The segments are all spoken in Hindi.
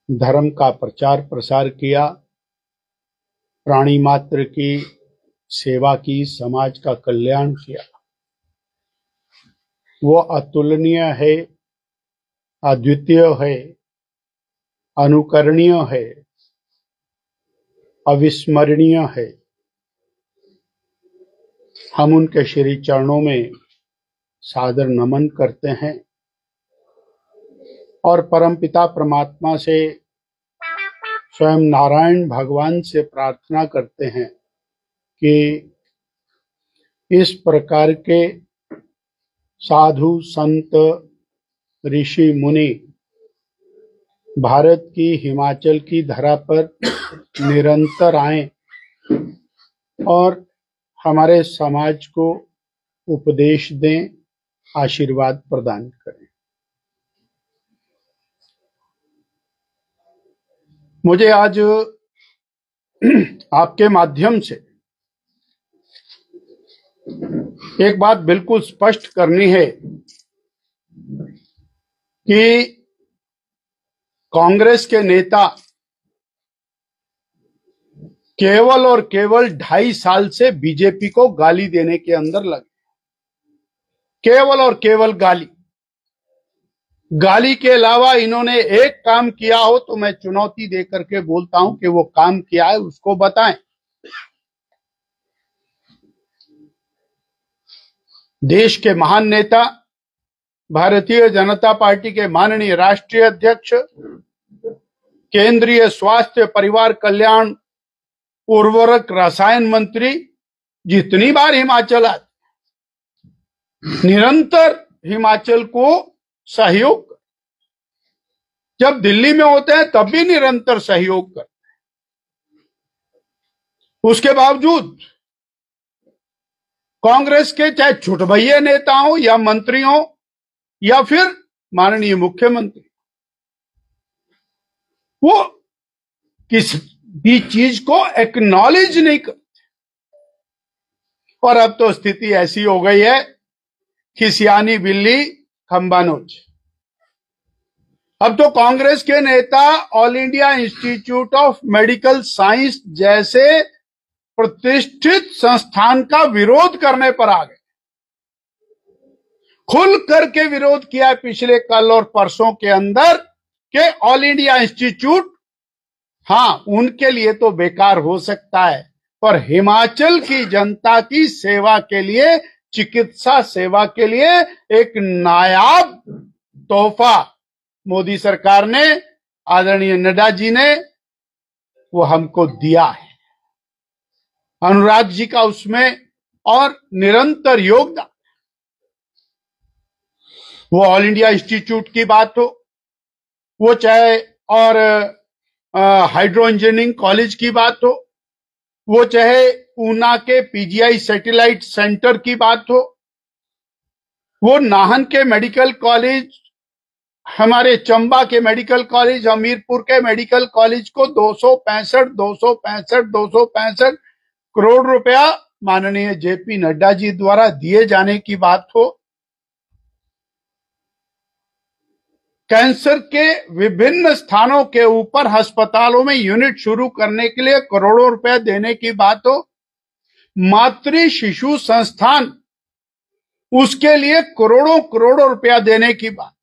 धर्म का प्रचार प्रसार किया, प्राणी मात्र की सेवा की, समाज का कल्याण किया। वो अतुलनीय है, अद्वितीय है, अनुकरणीय है, अविस्मरणीय है। हम उनके श्री चरणों में सादर नमन करते हैं और परमपिता परमात्मा से, स्वयं नारायण भगवान से प्रार्थना करते हैं कि इस प्रकार के साधु संत ऋषि मुनि भारत की हिमाचल की धरा पर निरंतर आएं और हमारे समाज को उपदेश दें, आशीर्वाद प्रदान करें। मुझे आज आपके माध्यम से एक बात बिल्कुल स्पष्ट करनी है कि कांग्रेस के नेता केवल और केवल 2.5 साल से बीजेपी को गाली देने के अंदर लगे। केवल और केवल गाली के अलावा इन्होंने एक काम किया हो तो मैं चुनौती दे करके बोलता हूं कि वो काम किया है, उसको बताएं। देश के महान नेता, भारतीय जनता पार्टी के माननीय राष्ट्रीय अध्यक्ष, केंद्रीय स्वास्थ्य परिवार कल्याण उर्वरक रसायन मंत्री जितनी बार हिमाचल आते, निरंतर हिमाचल को सहयोग, जब दिल्ली में होते हैं तब भी निरंतर सहयोग करते हैं। उसके बावजूद कांग्रेस के चाहे छुटभैये नेता हो या मंत्री हो या फिर माननीय मुख्यमंत्री, वो किस भी चीज को एक्नॉलेज नहीं करते। और अब तो स्थिति ऐसी हो गई है कि सियानी बिल्ली खंबा नोच। अब तो कांग्रेस के नेता all India institute of medical science जैसे प्रतिष्ठित संस्थान का विरोध करने पर आ गए। खुल करके विरोध किया पिछले कल और परसों के अंदर कि ऑल इंडिया इंस्टीट्यूट, हाँ, उनके लिए तो बेकार हो सकता है, पर हिमाचल की जनता की सेवा के लिए, चिकित्सा सेवा के लिए एक नायाब तोहफा मोदी सरकार ने, आदरणीय नड्डा जी ने, वो हमको दिया है। अनुराग जी का उसमें और निरंतर योगदान। वो ऑल इंडिया इंस्टीट्यूट की बात हो, वो चाहे और हाइड्रो इंजीनियरिंग कॉलेज की बात हो, वो चाहे ऊना के पीजीआई सैटेलाइट सेंटर की बात हो, वो नाहन के मेडिकल कॉलेज, हमारे चंबा के मेडिकल कॉलेज, हमीरपुर के मेडिकल कॉलेज को 265 करोड़ रुपया माननीय जेपी नड्डा जी द्वारा दिए जाने की बात हो, कैंसर के विभिन्न स्थानों के ऊपर अस्पतालों में यूनिट शुरू करने के लिए करोड़ों रुपए देने की बात हो, मातृ शिशु संस्थान, उसके लिए करोड़ों रुपया देने की बात,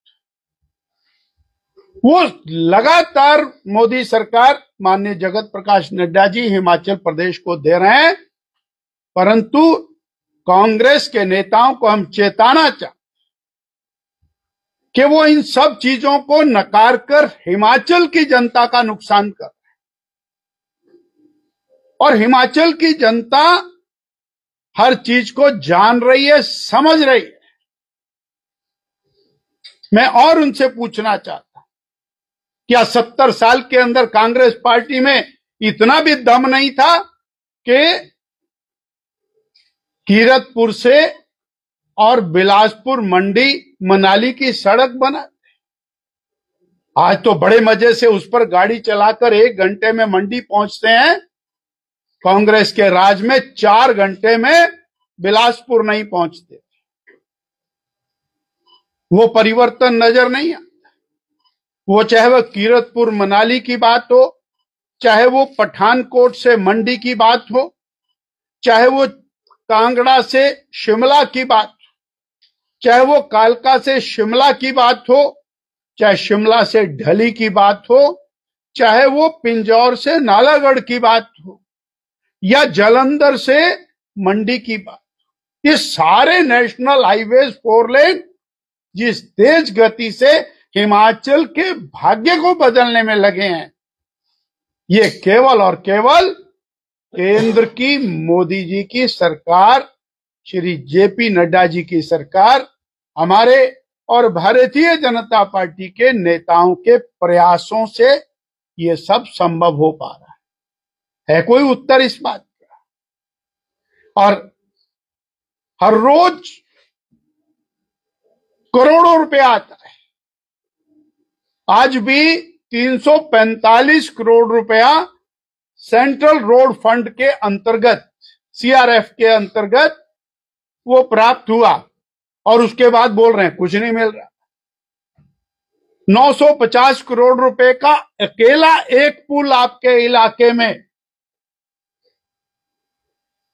वो लगातार मोदी सरकार, माननीय जगत प्रकाश नड्डा जी हिमाचल प्रदेश को दे रहे हैं। परंतु कांग्रेस के नेताओं को हम चेताना चाहते कि वो इन सब चीजों को नकार कर हिमाचल की जनता का नुकसान कर रहे हैं। और हिमाचल की जनता हर चीज को जान रही है, समझ रही है। मैं और उनसे पूछना चाहता, क्या 70 साल के अंदर कांग्रेस पार्टी में इतना भी दम नहीं था कि कीरतपुर से और बिलासपुर मंडी मनाली की सड़क बना? आज तो बड़े मजे से उस पर गाड़ी चलाकर 1 घंटे में मंडी पहुंचते हैं। कांग्रेस के राज में 4 घंटे में बिलासपुर नहीं पहुंचते। वो परिवर्तन नजर नहीं आता। वो चाहे वह कीरतपुर मनाली की बात हो, चाहे वो पठानकोट से मंडी की बात हो, चाहे वो कांगड़ा से शिमला की बात हो, चाहे वो कालका से शिमला की बात हो, चाहे शिमला से ढली की बात हो, चाहे वो पिंजौर से नालागढ़ की बात हो, या जालंधर से मंडी की बात, ये सारे नेशनल हाईवेज 4 लेन जिस तेज गति से हिमाचल के भाग्य को बदलने में लगे हैं, ये केवल और केवल केंद्र की मोदी जी की सरकार, श्री जेपी नड्डा जी की सरकार, हमारे और भारतीय जनता पार्टी के नेताओं के प्रयासों से ये सब संभव हो पा रहा है कोई उत्तर इस बात का? और हर रोज करोड़ों रुपया आता है। आज भी 345 करोड़ रुपया सेंट्रल रोड फंड के अंतर्गत, सीआरएफ के अंतर्गत वो प्राप्त हुआ, और उसके बाद बोल रहे हैं कुछ नहीं मिल रहा। 950 करोड़ रुपए का अकेला एक पुल आपके इलाके में,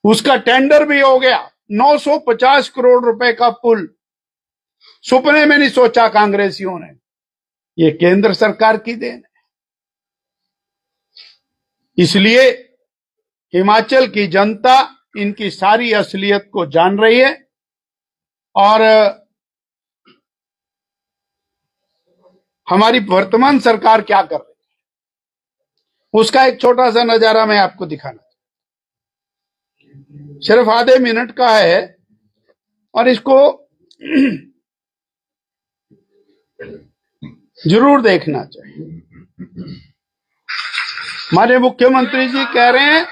उसका टेंडर भी हो गया। 950 करोड़ रुपए का पुल सुपने में नहीं सोचा कांग्रेसियों ने। ये केंद्र सरकार की देन है। इसलिए हिमाचल की जनता इनकी सारी असलियत को जान रही है, और हमारी वर्तमान सरकार क्या कर रही है उसका एक छोटा सा नजारा मैं आपको दिखाना, सिर्फ आधे मिनट का है, और इसको जरूर देखना चाहिए। हमारे मुख्यमंत्री जी कह रहे हैं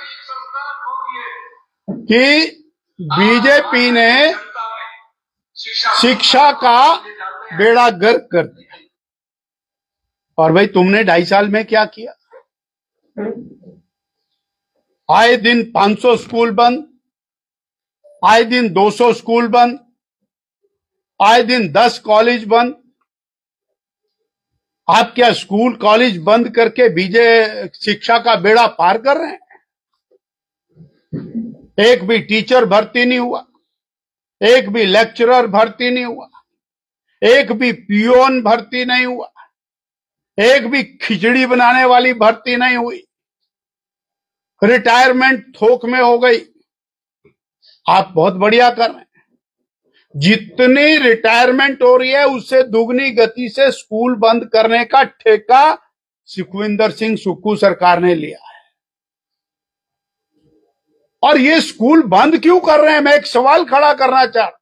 कि बीजेपी ने शिक्षा का बेड़ा गर्क कर दिया। और भाई तुमने 2.5 साल में क्या किया? आए दिन 500 स्कूल बंद, आए दिन 200 स्कूल बंद, आए दिन 10 कॉलेज बंद। आप क्या स्कूल कॉलेज बंद करके शिक्षा का बेड़ा पार कर रहे हैं? एक भी टीचर भर्ती नहीं हुआ, एक भी लेक्चरर भर्ती नहीं हुआ, एक भी पियोन भर्ती नहीं हुआ, एक भी खिचड़ी बनाने वाली भर्ती नहीं हुई। रिटायरमेंट थोक में हो गई। आप बहुत बढ़िया कर रहे हैं। जितनी रिटायरमेंट हो रही है उससे दुगनी गति से स्कूल बंद करने का ठेका सुखविंदर सिंह सुक्खू सरकार ने लिया है। और ये स्कूल बंद क्यों कर रहे हैं? मैं एक सवाल खड़ा करना चाह रहा हूं।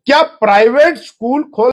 क्या प्राइवेट स्कूल खोल